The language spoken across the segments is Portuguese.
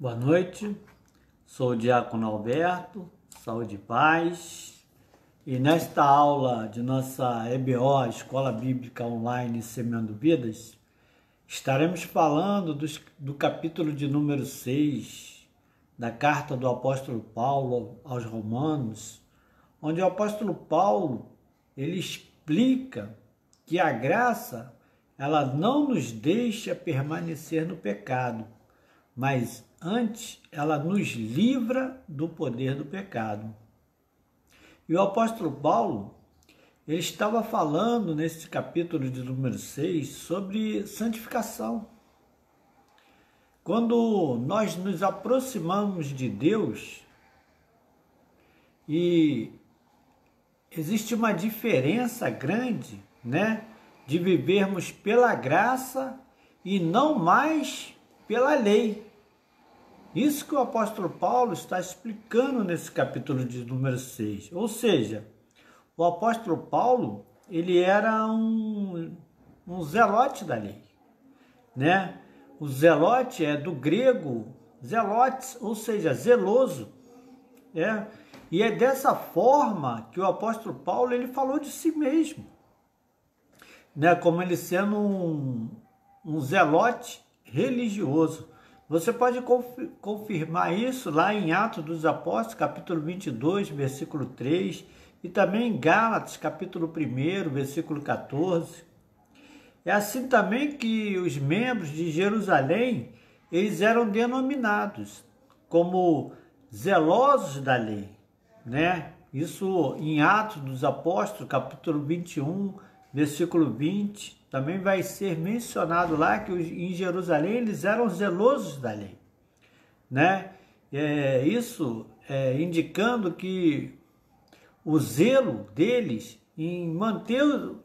Boa noite, sou o Diácono Alberto, saúde e paz. E nesta aula de nossa EBO, Escola Bíblica Online Semeando Vidas, estaremos falando do capítulo de número 6 da carta do apóstolo Paulo aos Romanos, onde o apóstolo Paulo ele explica que a graça ela não nos deixa permanecer no pecado, mas antes ela nos livra do poder do pecado. E o apóstolo Paulo, ele estava falando nesse capítulo de número 6 sobre santificação. Quando nós nos aproximamos de Deus, e existe uma diferença grande, de vivermos pela graça e não mais pela lei. Isso que o apóstolo Paulo está explicando nesse capítulo de número 6. Ou seja, o apóstolo Paulo, ele era um zelote da lei, O zelote é do grego zelotes, ou seja, zeloso, E é dessa forma que o apóstolo Paulo ele falou de si mesmo, Como ele sendo um zelote religioso. Você pode confirmar isso lá em Atos dos Apóstolos, capítulo 22, versículo 3, e também em Gálatas, capítulo 1, versículo 14. É assim também que os membros de Jerusalém, eles eram denominados como zelosos da lei, Isso em Atos dos Apóstolos, capítulo 21, versículo 20, também vai ser mencionado lá que em Jerusalém eles eram zelosos da lei, Isso indicando que o zelo deles em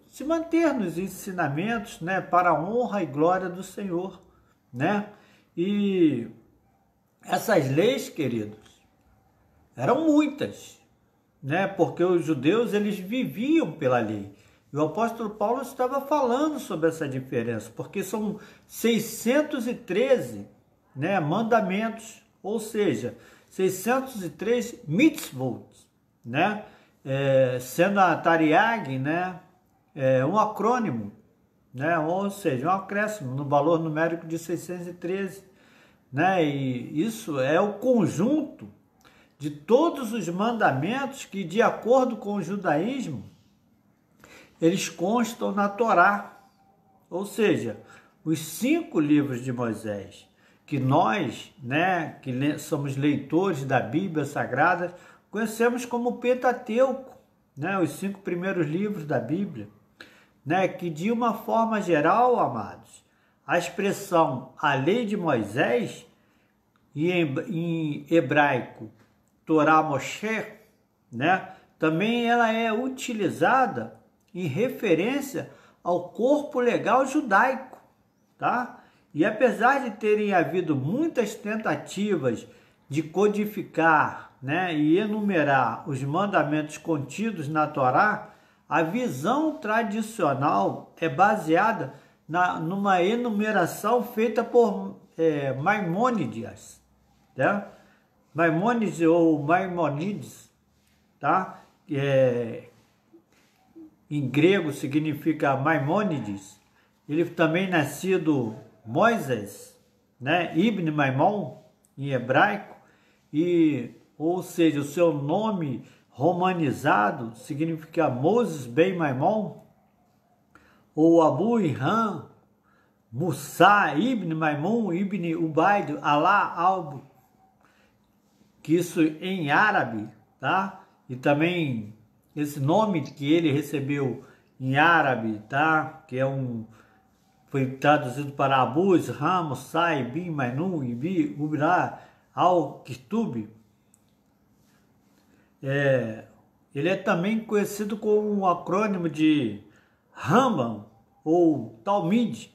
se manter nos ensinamentos, para a honra e glória do Senhor, E essas leis, queridos, eram muitas, Porque os judeus eles viviam pela lei. E o apóstolo Paulo estava falando sobre essa diferença, porque são 613 mandamentos, ou seja, 603 mitzvot, sendo a Tariag um acrônimo, ou seja, um acréscimo no valor numérico de 613. E isso é o conjunto de todos os mandamentos que, de acordo com o judaísmo, eles constam na Torá, ou seja, os 5 livros de Moisés, que nós, que somos leitores da Bíblia Sagrada, conhecemos como Pentateuco, os 5 primeiros livros da Bíblia, que de uma forma geral, amados, a expressão a lei de Moisés, e em hebraico, Torá Moshe, também ela é utilizada em referência ao corpo legal judaico, E apesar de terem havido muitas tentativas de codificar, e enumerar os mandamentos contidos na Torá, a visão tradicional é baseada numa enumeração feita por Maimônides, Maimônides ou Maimonides, em grego significa Maimônides. Ele também nascido Moisés, Ibn Maimon em hebraico, ou seja, o seu nome romanizado significa Moses ben Maimon, ou Abu Irham Musa Ibn Maimon Ibn Ubaid Alá Albu, que isso em árabe, E também esse nome que ele recebeu em árabe, que foi traduzido para Abu Isham Musa Ibn Maimon Ibn Ubaid Al-Kirtubi. Ele é também conhecido com o acrônimo de Rambam ou Talmud,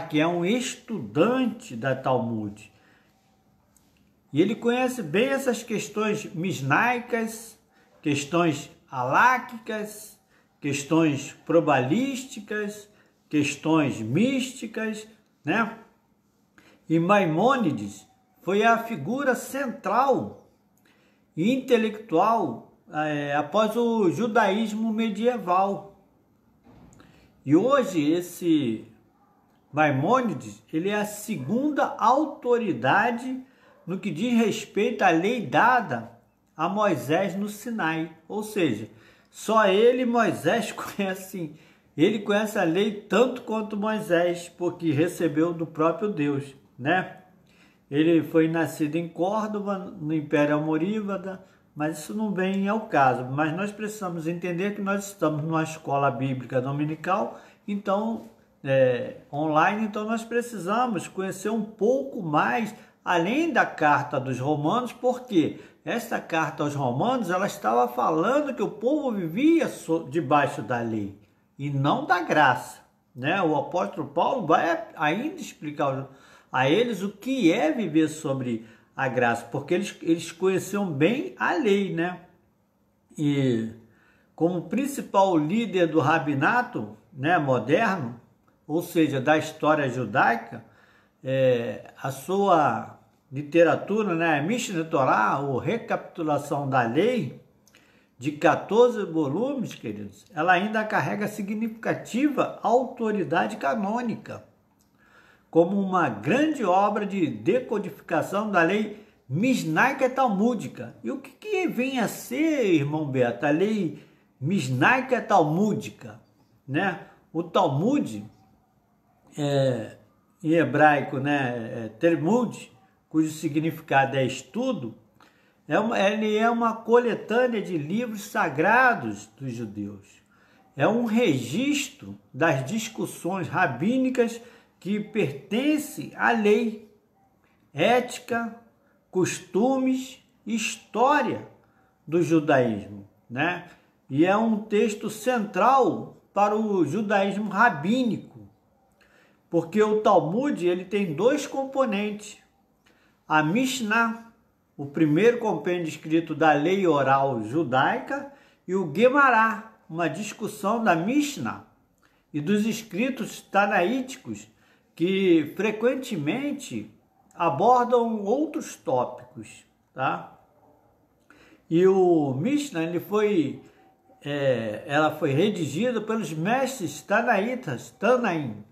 que é um estudante da Talmud. E ele conhece bem essas questões misnaicas, questões haláquicas, questões probabilísticas, questões místicas, E Maimônides foi a figura central e intelectual após o judaísmo medieval. E hoje esse Maimônides, ele é a segunda autoridade no que diz respeito à lei dada a Moisés no Sinai. Ou seja, só ele, Moisés, ele conhece a lei tanto quanto Moisés, porque recebeu do próprio Deus, né? Ele foi nascido em Córdoba, no Império Almorívada, mas isso não vem ao caso. Mas nós precisamos entender que nós estamos numa escola bíblica dominical, então online, então nós precisamos conhecer um pouco mais, além da carta dos Romanos, porque esta carta aos Romanos, ela estava falando que o povo vivia debaixo da lei e não da graça, né? O apóstolo Paulo vai ainda explicar a eles o que é viver sobre a graça, porque eles conheciam bem a lei, né? E como principal líder do rabinato, né, moderno, ou seja, da história judaica, a sua literatura, né, a Mishneh Torah, ou recapitulação da lei, de 14 volumes, queridos, ela ainda carrega significativa autoridade canônica, como uma grande obra de decodificação da lei mishnaica talmúdica. E o que vem a ser, irmão Beto, a lei mishnaica talmúdica, né? O Talmud, em hebraico, né, Talmud, cujo significado é estudo, ele é uma coletânea de livros sagrados dos judeus. É um registro das discussões rabínicas que pertence à lei, ética, costumes e história do judaísmo, né? E é um texto central para o judaísmo rabínico, porque o Talmud ele tem dois componentes: a Mishnah, o primeiro compêndio escrito da lei oral judaica, e o Guemará, uma discussão da Mishnah e dos escritos tanaíticos, que frequentemente abordam outros tópicos, tá? E o Mishnah, ela foi redigida pelos mestres tanaítas, Tanaim,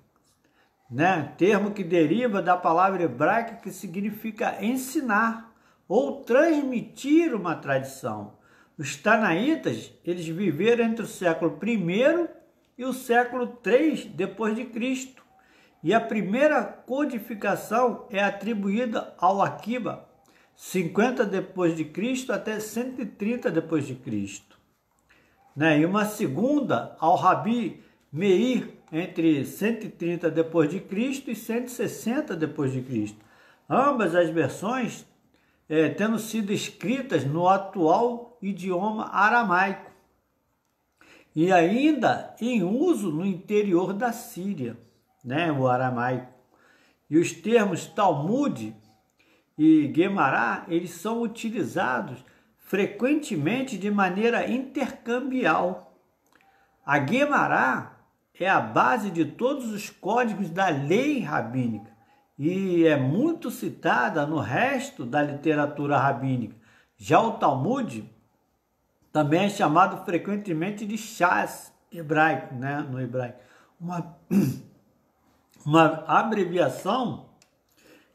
né? Termo que deriva da palavra hebraica que significa ensinar ou transmitir uma tradição. Os tanaítas, eles viveram entre o século I e o século III depois de Cristo. E a primeira codificação é atribuída ao Akiba, 50 depois de Cristo até 130 depois de Cristo, né? E uma segunda ao Rabi Meir, entre 130 depois de Cristo e 160 depois de Cristo. Ambas as versões tendo sido escritas no atual idioma aramaico e ainda em uso no interior da Síria, né, o aramaico. E os termos Talmud e Guemará, eles são utilizados frequentemente de maneira intercambial. A Guemará é a base de todos os códigos da lei rabínica e é muito citada no resto da literatura rabínica. Já o Talmud também é chamado frequentemente de Shas hebraico, né, no hebraico. Uma abreviação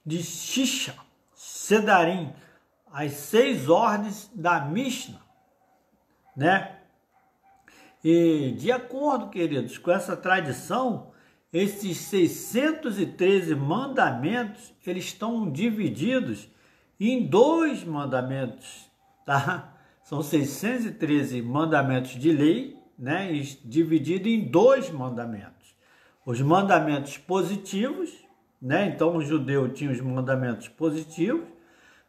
de Shisha, Sedarim, as 6 ordens da Mishnah, né? E de acordo, queridos, com essa tradição, esses 613 mandamentos, eles estão divididos em 2 mandamentos, tá? São 613 mandamentos de lei, né? E dividido em 2 mandamentos. Os mandamentos positivos, né? Então o judeu tinha os mandamentos positivos,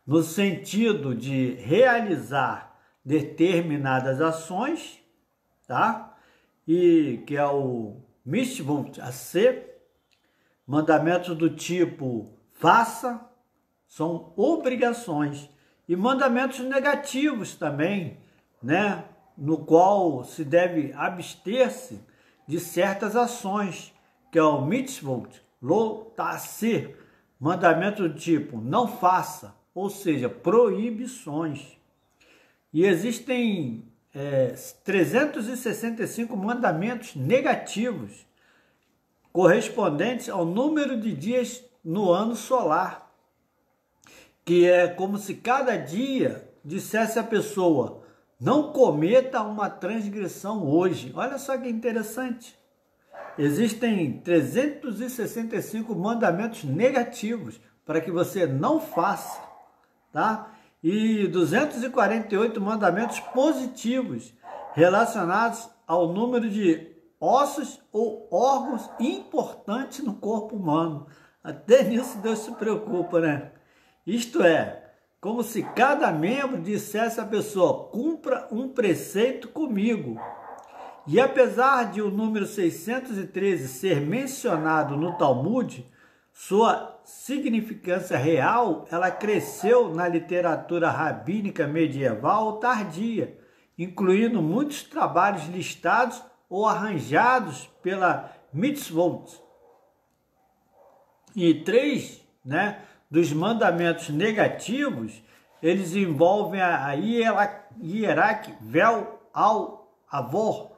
no sentido de realizar determinadas ações, tá? E que é o Mitzvot Aseh, mandamentos do tipo faça, são obrigações, e mandamentos negativos também, né? No qual se deve abster-se de certas ações, que é o Mitzvot Lo Ta'aseh, Mandamento do tipo não faça, ou seja, proibições. E existem 365 mandamentos negativos, correspondentes ao número de dias no ano solar, que é como se cada dia dissesse a pessoa: não cometa uma transgressão hoje. Olha só que interessante. Existem 365 mandamentos negativos para que você não faça, tá? E 248 mandamentos positivos relacionados ao número de ossos ou órgãos importantes no corpo humano. Até nisso Deus se preocupa, né? Isto é, como se cada membro dissesse à pessoa: cumpra um preceito comigo. E apesar de o número 613 ser mencionado no Talmud, sua significância real, ela cresceu na literatura rabínica medieval tardia, incluindo muitos trabalhos listados ou arranjados pela Mitzvot. E 3, dos mandamentos negativos, eles envolvem a hierarquia vel al avor,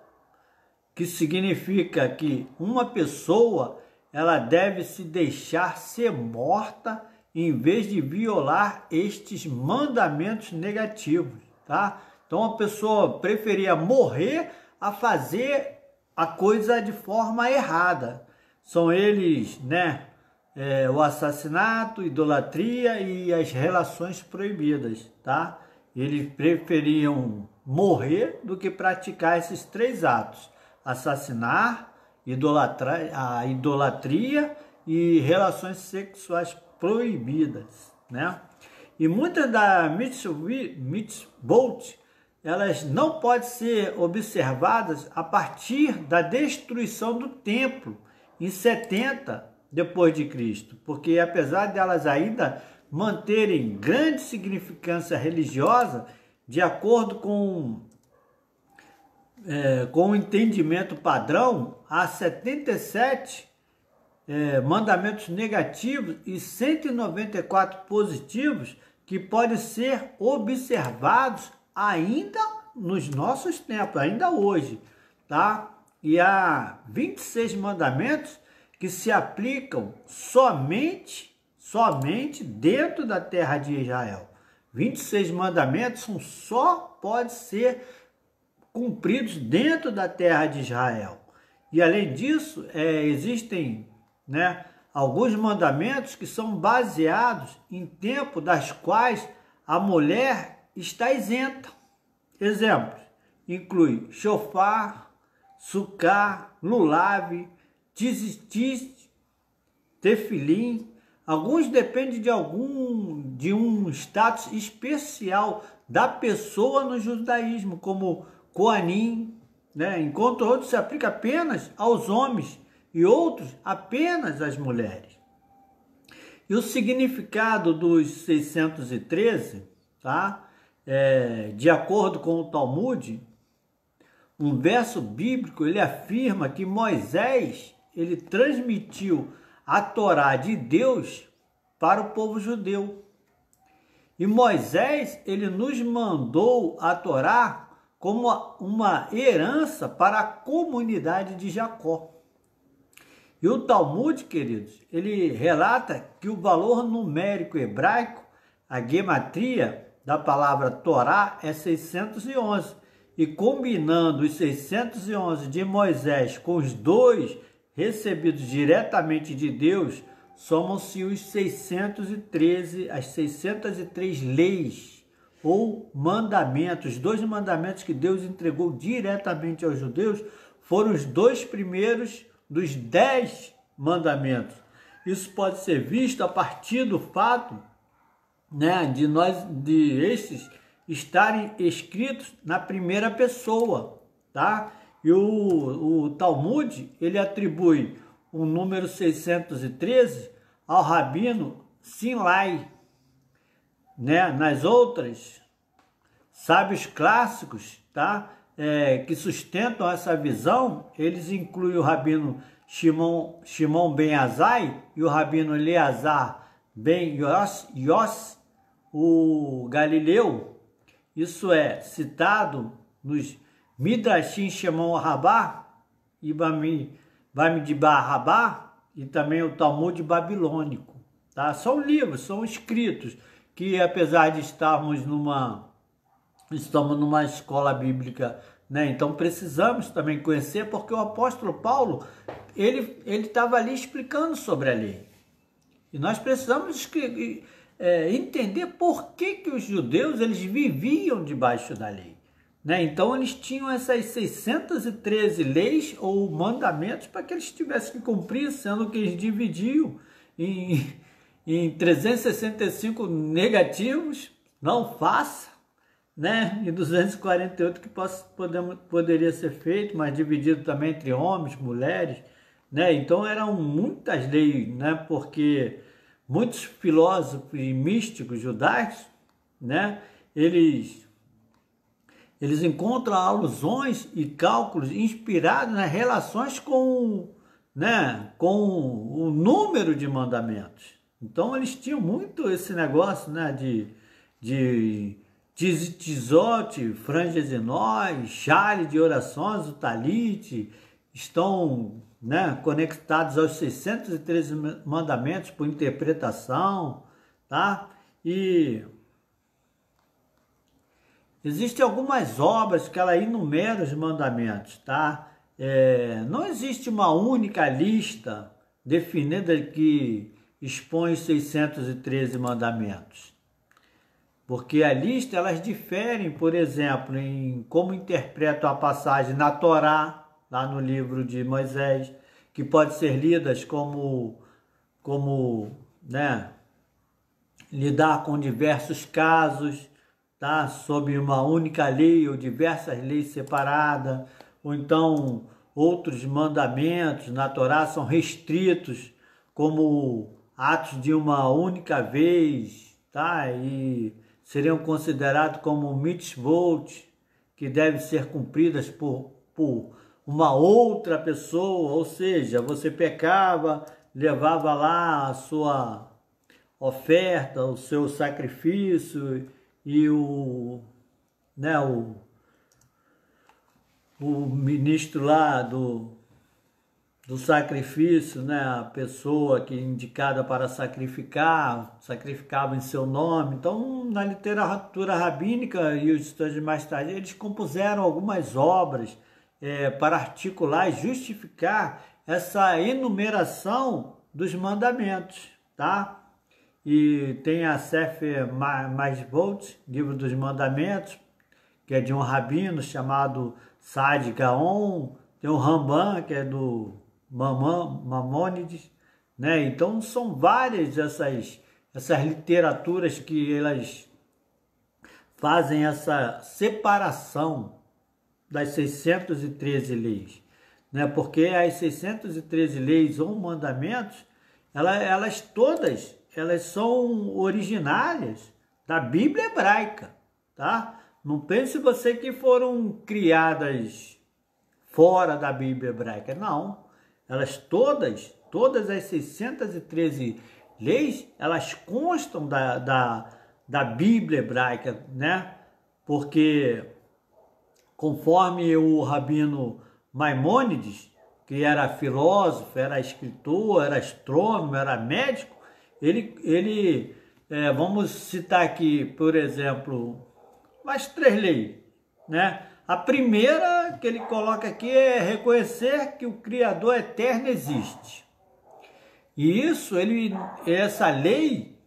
que significa que uma pessoa ela deve se deixar ser morta em vez de violar estes mandamentos negativos, tá? Então a pessoa preferia morrer a fazer a coisa de forma errada. São eles, o assassinato, idolatria e as relações proibidas, tá? Eles preferiam morrer do que praticar esses 3 atos: assassinar, a idolatria e relações sexuais proibidas, né? E muitas das mitzvot, elas não podem ser observadas a partir da destruição do templo em 70 depois de Cristo, porque apesar delas ainda manterem grande significância religiosa, de acordo com o entendimento padrão, há 77 mandamentos negativos e 194 positivos que podem ser observados ainda nos nossos tempos, ainda hoje, tá? E há 26 mandamentos que se aplicam somente dentro da terra de Israel. 26 mandamentos só podem ser cumpridos dentro da terra de Israel. E além disso, existem alguns mandamentos que são baseados em tempos das quais a mulher está isenta. Exemplos: inclui shofar, sukkah, lulav, tzitzit, tefilim. Alguns dependem de um status especial da pessoa no judaísmo, como Koanim, enquanto outros se aplicam apenas aos homens e outros apenas às mulheres. E o significado dos 613, tá? De acordo com o Talmud, um verso bíblico, ele afirma que Moisés, ele transmitiu a Torá de Deus para o povo judeu. E Moisés, ele nos mandou a Torá como uma herança para a comunidade de Jacó. E o Talmud, queridos, ele relata que o valor numérico hebraico, a gematria da palavra Torá, é 611. E combinando os 611 de Moisés com os 2 recebidos diretamente de Deus, somam-se os 613, as 603 leis ou mandamentos. Os 2 mandamentos que Deus entregou diretamente aos judeus foram os 2 primeiros dos 10 mandamentos. Isso pode ser visto a partir do fato de estes estarem escritos na primeira pessoa, tá? E o Talmud, ele atribui o número 613 ao rabino Sinlai, Nas outras, sábios clássicos, tá? Que sustentam essa visão, eles incluem o rabino Shimon ben Azai e o rabino Eleazar bem Iós, o Galileu, isso é citado nos Midrashim Shemon Rabá e Bamidbar Rabá e também o Talmud babilônico, tá? São livros, são escritos que, apesar de estamos numa escola bíblica, né? Então precisamos também conhecer, porque o apóstolo Paulo, ele estava ali explicando sobre a lei. E nós precisamos entender por que os judeus eles viviam debaixo da lei, né? Então eles tinham essas 613 leis ou mandamentos para que eles tivessem que cumprir, sendo que eles dividiam em 365 negativos, não faça, né? E 248 que poderia ser feito, mas dividido também entre homens, mulheres, né? Então eram muitas leis, né? Porque muitos filósofos e místicos judaicos, né? Eles encontram alusões e cálculos inspirados nas relações com, né? Com o número de mandamentos. Então eles tinham muito esse negócio, né? De Tizote, frangesinóis, chale de orações, o talite, estão, né, conectados aos 613 mandamentos por interpretação, tá? E existem algumas obras que ela enumera os mandamentos, tá? Não existe uma única lista definida que expõe os 613 mandamentos. Porque a lista, elas diferem, por exemplo, em como interpretam a passagem na Torá, lá no livro de Moisés, que pode ser lidas como né, lidar com diversos casos, tá, sob uma única lei ou diversas leis separadas, ou então outros mandamentos na Torá são restritos como atos de uma única vez, tá, e seriam considerados como mitzvot, que devem ser cumpridas por uma outra pessoa, ou seja, você pecava, levava lá a sua oferta, o seu sacrifício, e o ministro lá do sacrifício, né, a pessoa que é indicada para sacrificar, sacrificava em seu nome. Então, na literatura rabínica e os historiadores mais tarde, eles compuseram algumas obras para articular e justificar essa enumeração dos mandamentos, tá? E tem a Sefer Mitzvot, livro dos mandamentos, que é de um rabino chamado Saad Gaon. Tem o Ramban, que é do Mamônides, né? Então são várias essas literaturas que elas fazem essa separação das 613 leis, né? Porque as 613 leis ou mandamentos, elas todas, elas são originárias da Bíblia hebraica, tá? Não pense você que foram criadas fora da Bíblia hebraica, não. Elas todas as 613 leis, elas constam da Bíblia hebraica, né? Porque conforme o rabino Maimônides, que era filósofo, era escritor, era astrônomo, era médico, vamos citar aqui, por exemplo, as 3 leis, né? A primeira que ele coloca aqui é reconhecer que o Criador eterno existe. E essa lei,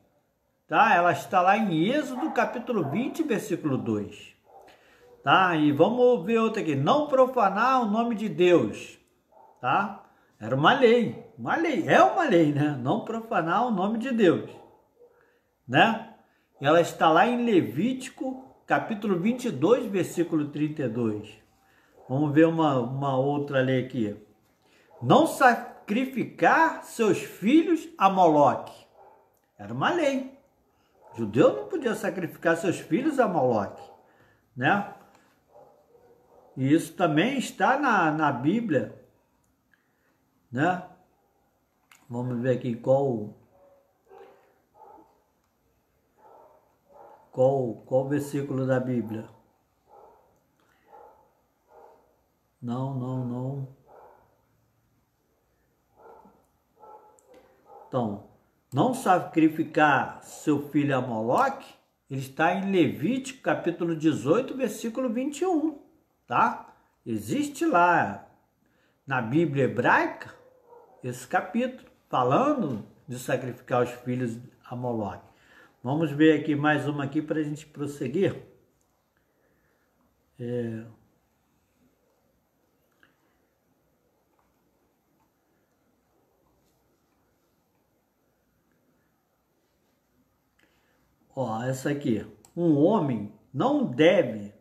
tá? Ela está lá em Êxodo capítulo 20, versículo 2. Tá? E vamos ver outra aqui. Não profanar o nome de Deus, tá? Era uma lei, é uma lei, né? Não profanar o nome de Deus, né? Ela está lá em Levítico capítulo 22, versículo 32. Vamos ver uma outra lei aqui. Não sacrificar seus filhos a Moloque. Era uma lei. O judeu não podia sacrificar seus filhos a Moloque, né? E isso também está na Bíblia, né? Vamos ver aqui qual Qual versículo da Bíblia? Não. Então, não sacrificar seu filho a Moloque, ele está em Levítico, capítulo 18, versículo 21, tá? Existe lá na Bíblia hebraica esse capítulo, falando de sacrificar os filhos a Moloque. Vamos ver aqui mais uma aqui para a gente prosseguir. Essa aqui. Um homem não deve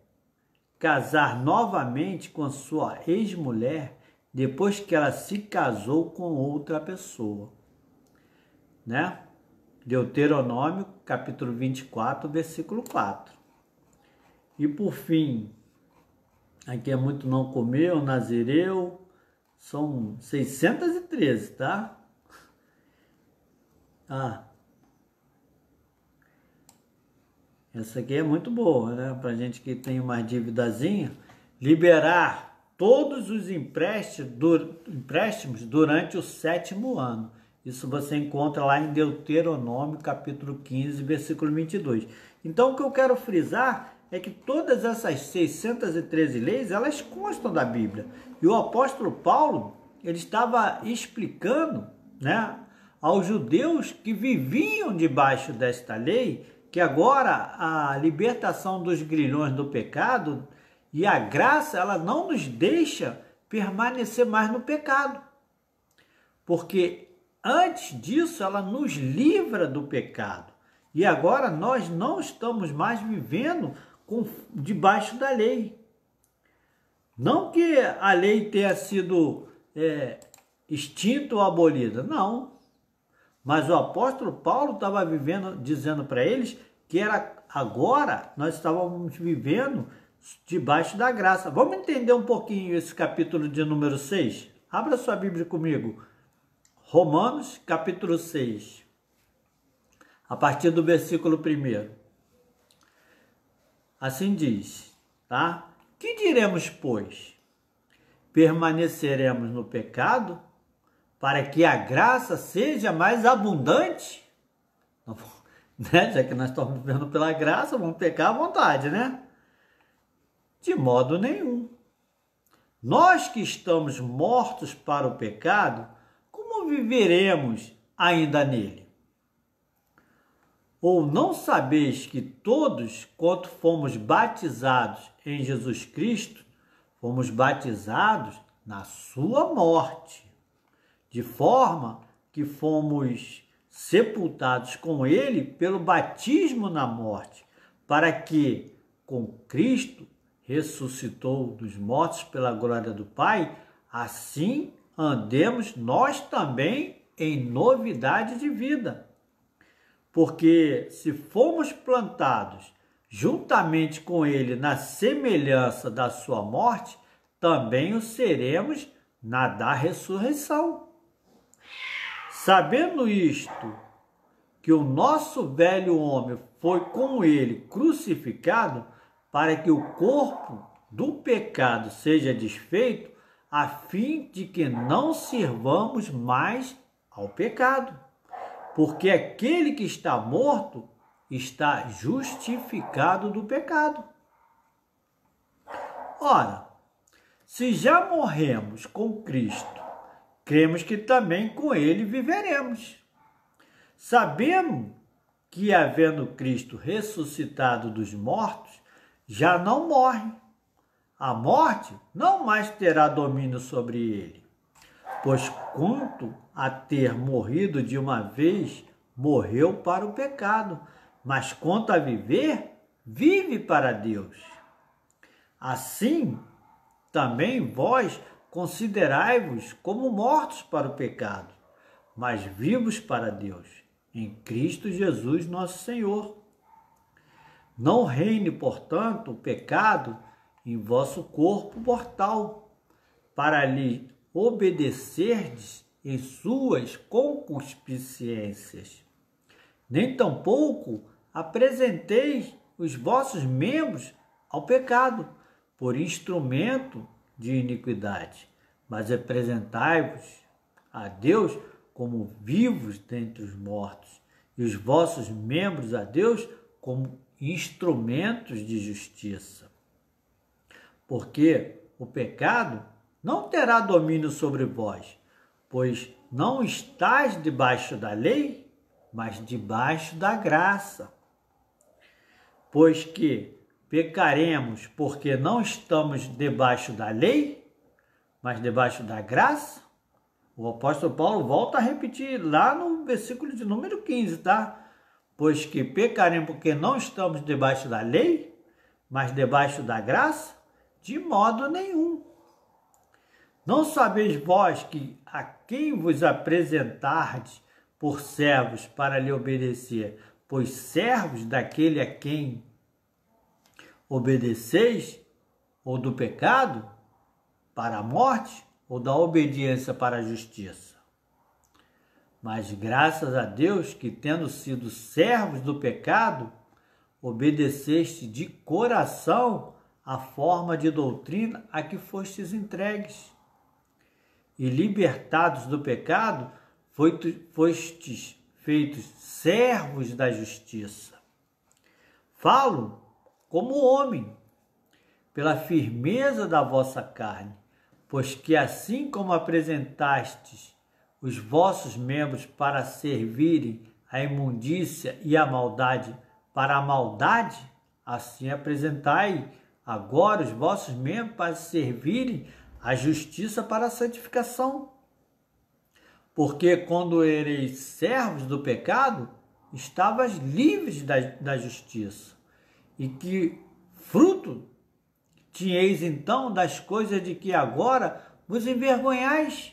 casar novamente com sua ex-mulher depois que ela se casou com outra pessoa, né? Deuteronômio, capítulo 24, versículo 4. E por fim, aqui é muito não comer, o nazireu, são 613, tá? Essa aqui é muito boa, né? Pra gente que tem uma dívidazinha, liberar todos os empréstimos durante o 7º ano. Isso você encontra lá em Deuteronômio, capítulo 15, versículo 22. Então, o que eu quero frisar é que todas essas 613 leis, elas constam da Bíblia. E o apóstolo Paulo, ele estava explicando, né, aos judeus que viviam debaixo desta lei, que agora a libertação dos grilhões do pecado e a graça, ela não nos deixa permanecer mais no pecado. Porque antes disso, ela nos livra do pecado. E agora nós não estamos mais vivendo debaixo da lei. Não que a lei tenha sido extinta ou abolida, não. Mas o apóstolo Paulo estava dizendo para eles que agora nós estávamos vivendo debaixo da graça. Vamos entender um pouquinho esse capítulo de número 6? Abra sua Bíblia comigo. Romanos, capítulo 6. A partir do versículo 1. Assim diz, tá? Que diremos, pois? Permaneceremos no pecado para que a graça seja mais abundante? Né? Já que nós estamos vivendo pela graça, vamos pecar à vontade, né? De modo nenhum. Nós que estamos mortos para o pecado, como viveremos ainda nele? Ou não sabeis que todos, quanto fomos batizados em Jesus Cristo, fomos batizados na sua morte, de forma que fomos sepultados com ele pelo batismo na morte, para que, com Cristo, ressuscitou dos mortos pela glória do Pai, assim andemos nós também em novidade de vida. Porque se fomos plantados juntamente com ele na semelhança da sua morte, também o seremos na da ressurreição. Sabendo isto, que o nosso velho homem foi com ele crucificado, para que o corpo do pecado seja desfeito, a fim de que não sirvamos mais ao pecado. Porque aquele que está morto está justificado do pecado. Ora, se já morremos com Cristo, cremos que também com ele viveremos. Sabemos que, havendo Cristo ressuscitado dos mortos, já não morre. A morte não mais terá domínio sobre ele. Pois quanto a ter morrido de uma vez, morreu para o pecado, mas quanto a viver, vive para Deus. Assim, também vós considerai-vos como mortos para o pecado, mas vivos para Deus, em Cristo Jesus nosso Senhor. Não reine, portanto, o pecado em vosso corpo mortal, para lhe obedecerdes em suas concupiscências. Nem tampouco apresenteis os vossos membros ao pecado, por instrumento de iniquidade, mas apresentai-vos a Deus como vivos dentre os mortos, e os vossos membros a Deus como instrumentos de justiça. Porque o pecado não terá domínio sobre vós, pois não estáis debaixo da lei, mas debaixo da graça. Pois que pecaremos porque não estamos debaixo da lei, mas debaixo da graça? O apóstolo Paulo volta a repetir lá no versículo de número 15, tá? Pois que pecaremos porque não estamos debaixo da lei, mas debaixo da graça? De modo nenhum. Não sabeis vós que a quem vos apresentardes por servos para lhe obedecer, pois servos daquele a quem obedeceis, ou do pecado para a morte, ou da obediência para a justiça? Mas graças a Deus que, tendo sido servos do pecado, obedeceste de coração a forma de doutrina a que fostes entregues. E libertados do pecado, fostes feitos servos da justiça. Falo como homem, pela firmeza da vossa carne, pois que assim como apresentastes os vossos membros para servirem à imundícia e à maldade para a maldade, assim apresentai agora os vossos membros para servirem à justiça para a santificação. Porque quando ereis servos do pecado, estavas livres da justiça. E que fruto tinheis então das coisas de que agora vos envergonhais?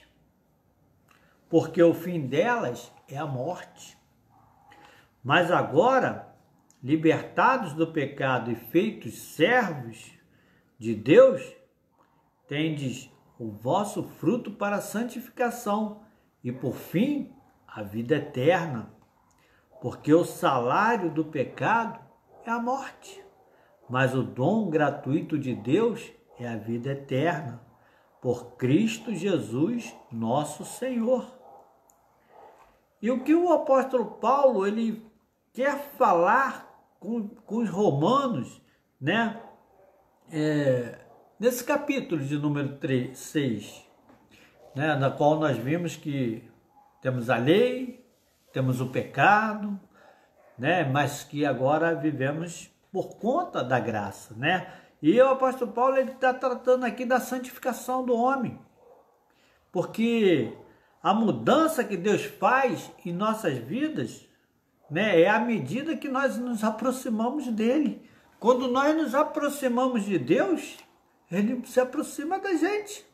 Porque o fim delas é a morte. Mas agora, libertados do pecado e feitos servos de Deus, tendes o vosso fruto para a santificação e, por fim, a vida eterna. Porque o salário do pecado é a morte, mas o dom gratuito de Deus é a vida eterna, por Cristo Jesus, nosso Senhor. E o que o apóstolo Paulo ele quer falar com os romanos, né? Nesse capítulo de número 6, né? Na qual nós vimos que temos a lei, temos o pecado, né? Mas que agora vivemos por conta da graça, né? E o apóstolo Paulo está tratando aqui da santificação do homem, porque a mudança que Deus faz em nossas vidas, né, é à medida que nós nos aproximamos dele. Quando nós nos aproximamos de Deus, ele se aproxima da gente,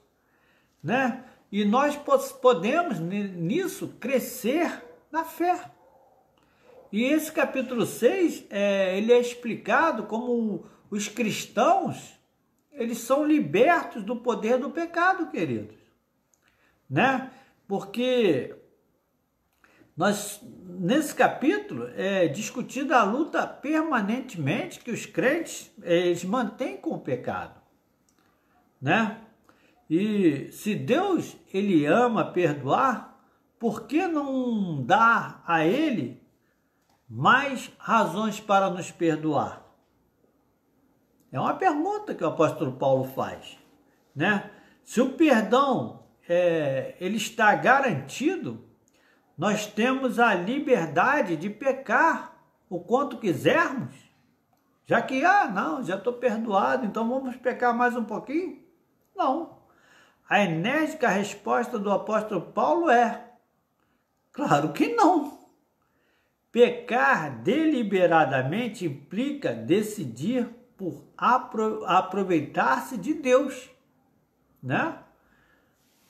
né? E nós podemos nisso crescer na fé. E esse capítulo 6, ele é explicado como os cristãos, eles são libertos do poder do pecado, queridos, né? Porque nesse capítulo é discutida a luta permanentemente que os crentes eles mantêm com o pecado, né? E se Deus ele ama perdoar, por que não dar a ele mais razões para nos perdoar? É uma pergunta que o apóstolo Paulo faz, né? Se o perdão ele está garantido, nós temos a liberdade de pecar o quanto quisermos, já que, não, já estou perdoado, então vamos pecar mais um pouquinho? Não. A enérgica resposta do apóstolo Paulo é: claro que não. Pecar deliberadamente implica decidir por aproveitar-se de Deus, né?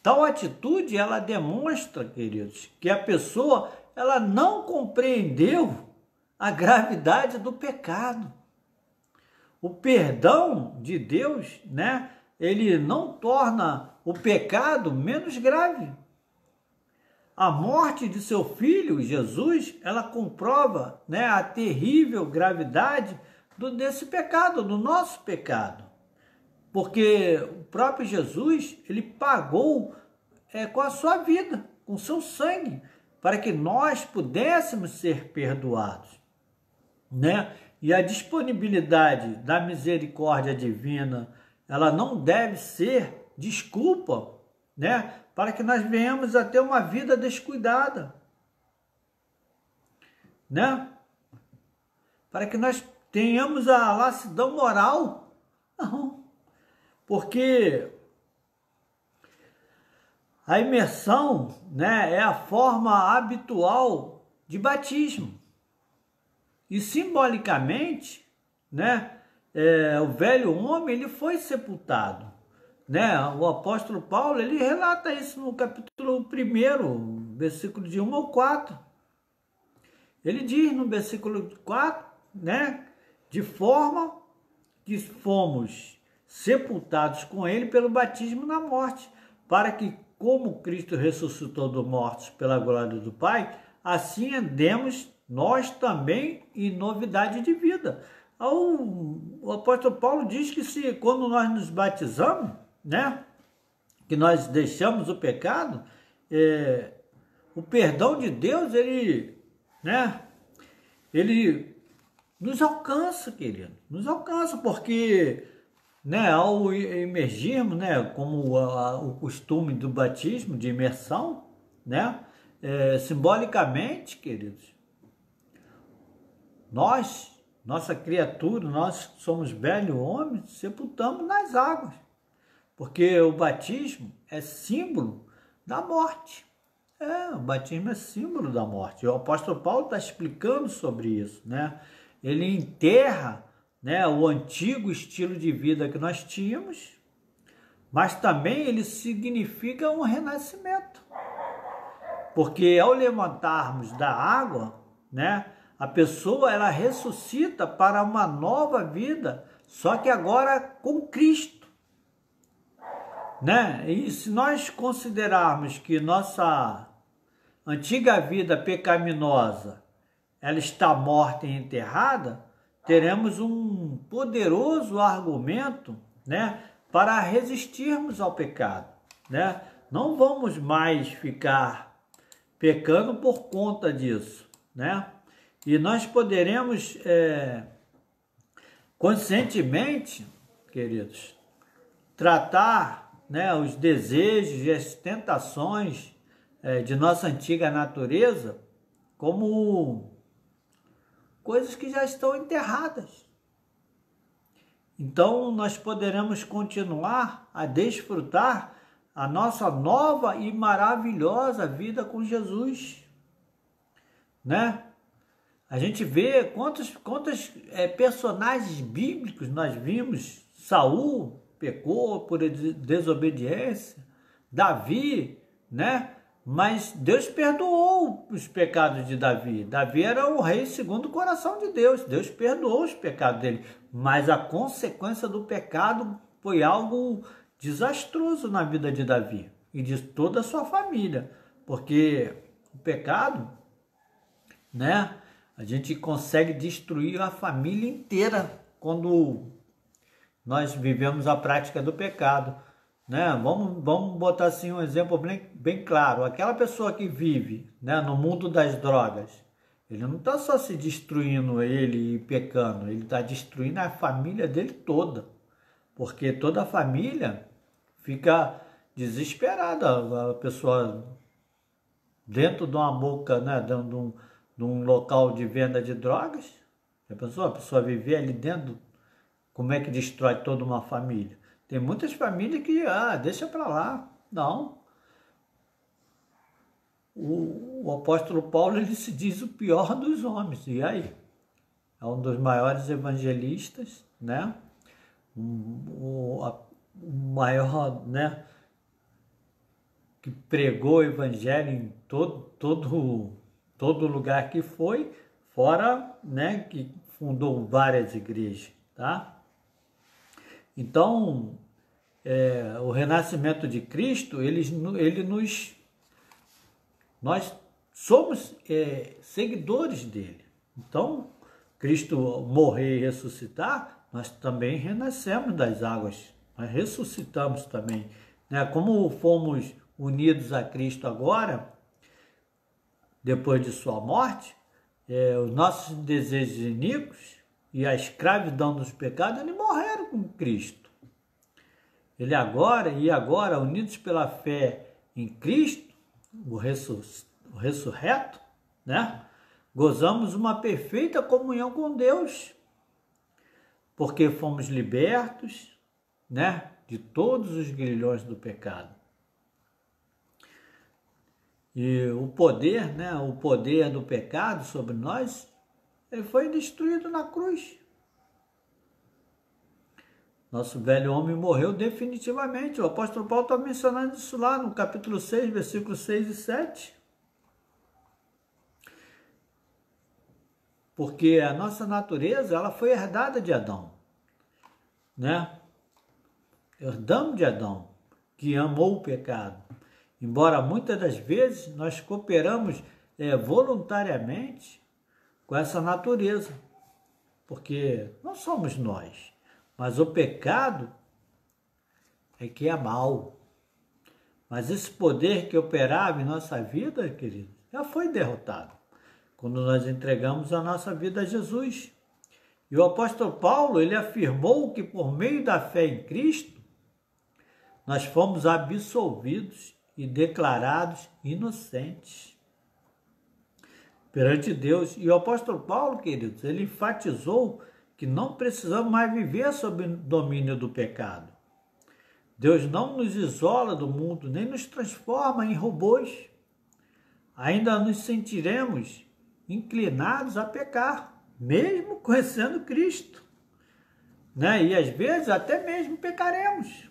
Tal atitude, ela demonstra, queridos, que a pessoa, ela não compreendeu a gravidade do pecado. O perdão de Deus, né, ele não torna o pecado menos grave. A morte de seu filho, Jesus, ela comprova, né, a terrível gravidade desse pecado, do nosso pecado. Porque o próprio Jesus, ele pagou com a sua vida, com o seu sangue, para que nós pudéssemos ser perdoados, né? E a disponibilidade da misericórdia divina, ela não deve ser desculpa, né? Para que nós venhamos a ter uma vida descuidada, né? Para que nós tenhamos a lassidão moral, não. Porque a imersão, né, é a forma habitual de batismo. E simbolicamente, né, o velho homem ele foi sepultado. Né? O apóstolo Paulo ele relata isso no capítulo 1, versículo de 1 ao 4. Ele diz no versículo 4, né, de forma que fomos sepultados com ele pelo batismo na morte, para que, como Cristo ressuscitou dos mortos pela glória do Pai, assim andemos nós também em novidade de vida. O apóstolo Paulo diz que quando nós nos batizamos, né, que nós deixamos o pecado, o perdão de Deus, ele nos alcança, querido, nos alcança, porque, né, ao imergirmos, né, como o costume do batismo, de imersão, né, simbolicamente, queridos, nossa criatura, nós somos velho homem, sepultamos nas águas, porque o batismo é símbolo da morte. O batismo é símbolo da morte. O apóstolo Paulo está explicando sobre isso, né? Ele enterra, né, o antigo estilo de vida que nós tínhamos, mas também ele significa um renascimento. Porque ao levantarmos da água, né, a pessoa ela ressuscita para uma nova vida, só que agora com Cristo. Né? E se nós considerarmos que nossa antiga vida pecaminosa ela está morta e enterrada, teremos um poderoso argumento, né, para resistirmos ao pecado, né? Não vamos mais ficar pecando por conta disso, né? E nós poderemos conscientemente, queridos, tratar, né, os desejos e as tentações de nossa antiga natureza como coisas que já estão enterradas. Então, nós poderemos continuar a desfrutar a nossa nova e maravilhosa vida com Jesus, né? A gente vê quantos personagens bíblicos nós vimos. Saul pecou por desobediência, Davi, né? Mas Deus perdoou os pecados de Davi. Davi era um rei segundo o coração de Deus. Deus perdoou os pecados dele. Mas a consequência do pecado foi algo desastroso na vida de Davi e de toda a sua família. Porque o pecado, né? A gente consegue destruir a família inteira quando nós vivemos a prática do pecado. Né? Vamos botar assim um exemplo bem claro. Aquela pessoa que vive, né, no mundo das drogas, ele não está só se destruindo ele e pecando, ele está destruindo a família dele toda. Porque toda a família fica desesperada. A pessoa dentro de uma boca, né, dentro de um local de venda de drogas, a pessoa viver ali dentro, como é que destrói toda uma família? Tem muitas famílias que, deixa para lá. Não. O apóstolo Paulo, ele se diz o pior dos homens. E aí? É um dos maiores evangelistas, né? O maior, né? Que pregou o evangelho em todo lugar que foi, fora, né? Que fundou várias igrejas, tá? Então, o renascimento de Cristo, nós somos seguidores dele. Então, Cristo morrer e ressuscitar, nós também renascemos das águas, nós ressuscitamos também, né? Como fomos unidos a Cristo agora, depois de sua morte, os nossos desejos iníquos e a escravidão dos pecados, eles morreram com Cristo. Ele agora, unidos pela fé em Cristo, o ressurreto, né? Gozamos uma perfeita comunhão com Deus, porque fomos libertos, né, de todos os grilhões do pecado. E o poder, né, o poder do pecado sobre nós, ele foi destruído na cruz. Nosso velho homem morreu definitivamente. O apóstolo Paulo está mencionando isso lá no capítulo 6, versículos 6 e 7. Porque a nossa natureza, ela foi herdada de Adão, né? Herdamos de Adão, que amou o pecado. Embora muitas das vezes nós cooperamos voluntariamente com essa natureza, porque não somos nós, mas o pecado é que é mal. Mas esse poder que operava em nossa vida, querido, já foi derrotado quando nós entregamos a nossa vida a Jesus. E o apóstolo Paulo, ele afirmou que por meio da fé em Cristo, nós fomos absolvidos e declarados inocentes perante Deus. E o apóstolo Paulo, queridos, ele enfatizou que não precisamos mais viver sob o domínio do pecado. Deus não nos isola do mundo, nem nos transforma em robôs. Ainda nos sentiremos inclinados a pecar, mesmo conhecendo Cristo, né? E às vezes até mesmo pecaremos.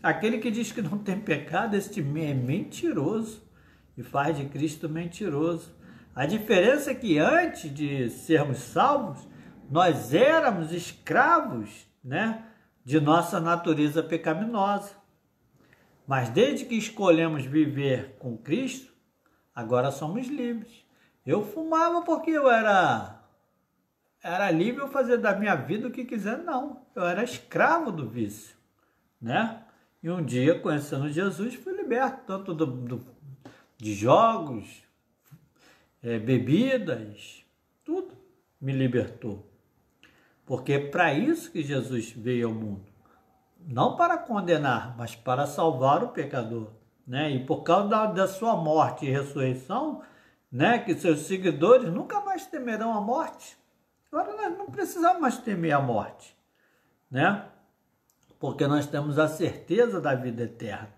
Aquele que diz que não tem pecado, este é mentiroso e faz de Cristo mentiroso. A diferença é que antes de sermos salvos, nós éramos escravos, né, de nossa natureza pecaminosa. Mas desde que escolhemos viver com Cristo, agora somos livres. Eu fumava porque eu era livre eu fazer da minha vida o que quiser, não. Eu era escravo do vício, né? E um dia, conhecendo Jesus, fui liberto, tanto de jogos, bebidas, tudo me libertou. Porque é para isso que Jesus veio ao mundo. Não para condenar, mas para salvar o pecador, né? E por causa da sua morte e ressurreição, né, que seus seguidores nunca mais temerão a morte. Agora nós não precisamos mais temer a morte, né? Porque nós temos a certeza da vida eterna.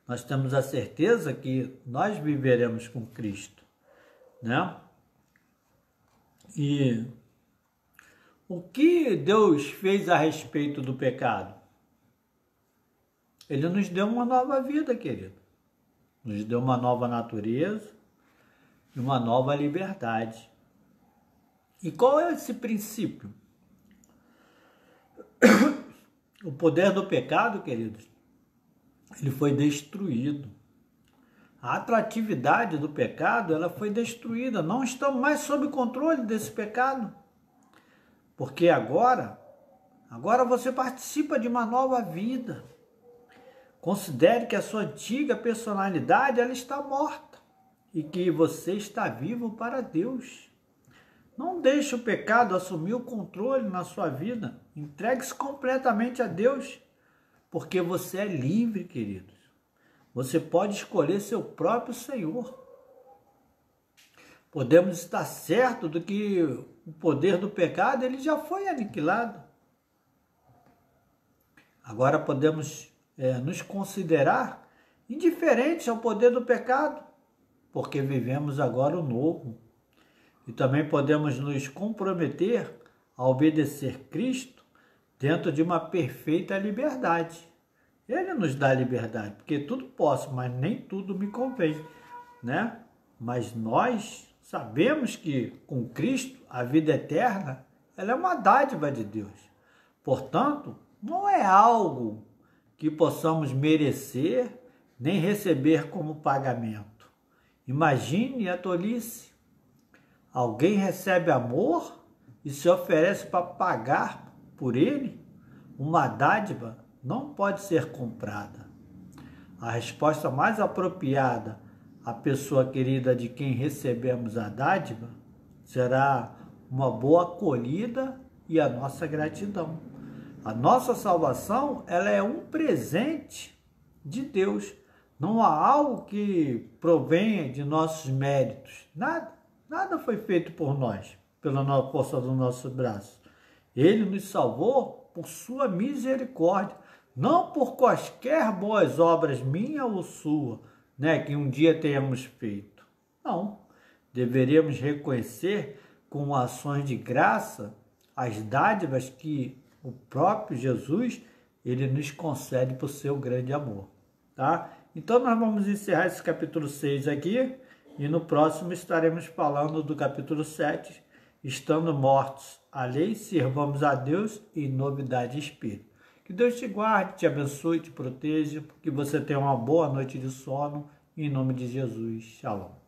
Nós temos a certeza que nós viveremos com Cristo, né? E o que Deus fez a respeito do pecado? Ele nos deu uma nova vida, querido. Nos deu uma nova natureza e uma nova liberdade. E qual é esse princípio? O poder do pecado, queridos, ele foi destruído. A atratividade do pecado, ela foi destruída. Não estamos mais sob controle desse pecado. Porque agora você participa de uma nova vida. Considere que a sua antiga personalidade, ela está morta e que você está vivo para Deus. Não deixe o pecado assumir o controle na sua vida. Entregue-se completamente a Deus, porque você é livre, queridos. Você pode escolher seu próprio Senhor. Podemos estar certos do que o poder do pecado ele já foi aniquilado. Agora podemos nos considerar indiferentes ao poder do pecado, porque vivemos agora o novo. E também podemos nos comprometer a obedecer Cristo dentro de uma perfeita liberdade. Ele nos dá liberdade, porque tudo posso, mas nem tudo me convém, né? Mas nós sabemos que com Cristo a vida eterna, ela é uma dádiva de Deus. Portanto, não é algo que possamos merecer nem receber como pagamento. Imagine a tolice. Alguém recebe amor e se oferece para pagar por ele, uma dádiva não pode ser comprada. A resposta mais apropriada à pessoa querida de quem recebemos a dádiva será uma boa acolhida e a nossa gratidão. A nossa salvação, ela é um presente de Deus. Não há algo que provenha de nossos méritos. Nada foi feito por nós, pela força do nosso braço. Ele nos salvou por sua misericórdia, não por quaisquer boas obras, minha ou sua, que um dia tenhamos feito. Não. Deveríamos reconhecer com ações de graça as dádivas que o próprio Jesus ele nos concede por seu grande amor. Tá? Então nós vamos encerrar esse capítulo 6 aqui e no próximo estaremos falando do capítulo 7, estando mortos à lei, servamos a Deus em novidade de espírito. Que Deus te guarde, te abençoe, te proteja, que você tenha uma boa noite de sono, em nome de Jesus. Shalom.